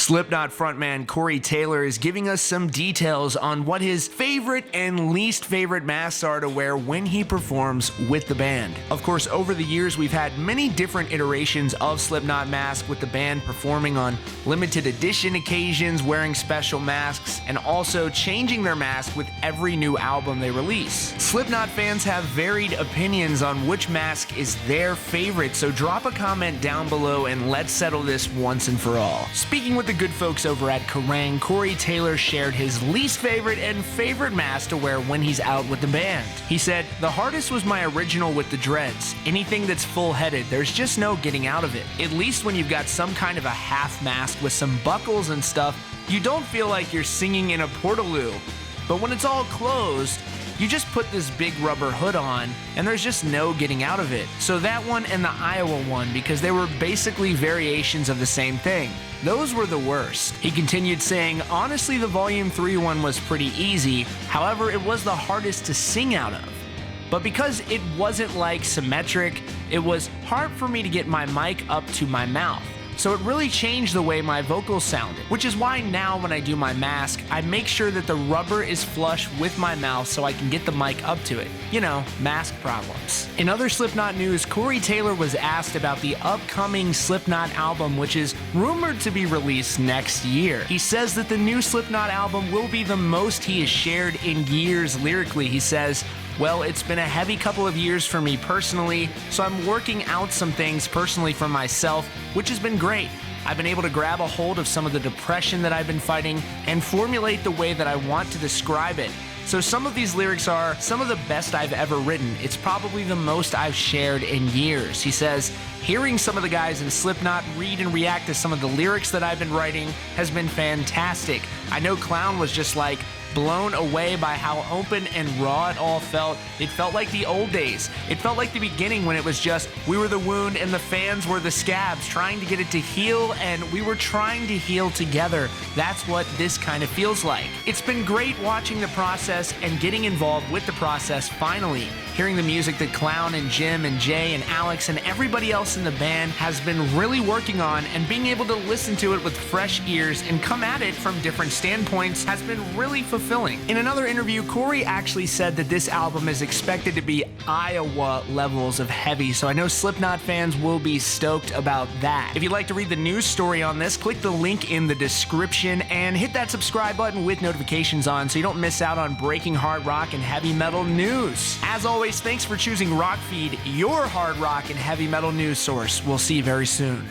Slipknot frontman Corey Taylor is giving us some details on what his favorite and least favorite masks are to wear when he performs with the band. Of course, over the years, we've had many different iterations of Slipknot masks, with the band performing on limited edition occasions, wearing special masks, and also changing their mask with every new album they release. Slipknot fans have varied opinions on which mask is their favorite, so drop a comment down below and let's settle this once and for all. Speaking with the good folks over at Kerrang, Corey Taylor shared his least favorite and favorite mask to wear when he's out with the band. He said, "The hardest was my original with the dreads. Anything that's full-headed, there's just no getting out of it. At least when you've got some kind of a half mask with some buckles and stuff, you don't feel like you're singing in a portaloo. But when it's all closed, you just put this big rubber hood on, and there's just no getting out of it." So that one and the Iowa one, because they were basically variations of the same thing, those were the worst. He continued saying, "Honestly, the Volume 3 one was pretty easy. However, it was the hardest to sing out of. But because it wasn't like symmetric, it was hard for me to get my mic up to my mouth. So it really changed the way my vocals sounded, which is why now when I do my mask, I make sure that the rubber is flush with my mouth so I can get the mic up to it. You know, mask problems." In other Slipknot news, Corey Taylor was asked about the upcoming Slipknot album, which is rumored to be released next year. He says that the new Slipknot album will be the most he has shared in years lyrically. He says, "Well, it's been a heavy couple of years for me personally, so I'm working out some things personally for myself, which has been great. I've been able to grab a hold of some of the depression that I've been fighting and formulate the way that I want to describe it. So some of these lyrics are some of the best I've ever written. It's probably the most I've shared in years." He says, "Hearing some of the guys in Slipknot read and react to some of the lyrics that I've been writing has been fantastic. I know Clown was just like blown away by how open and raw it all felt. It felt like the old days. It felt like the beginning when it was just, we were the wound and the fans were the scabs, trying to get it to heal, and we were trying to heal together. That's what this kind of feels like. It's been great watching the process and getting involved with the process finally. Hearing the music that Clown and Jim and Jay and Alex and everybody else in the band has been really working on, and being able to listen to it with fresh ears and come at it from different standpoints has been really fulfilling." In another interview, Corey actually said that this album is expected to be Iowa levels of heavy, so I know Slipknot fans will be stoked about that. If you'd like to read the news story on this, click the link in the description and hit that subscribe button with notifications on so you don't miss out on breaking hard rock and heavy metal news. As always, thanks for choosing Rockfeed, your hard rock and heavy metal news source. We'll see you very soon.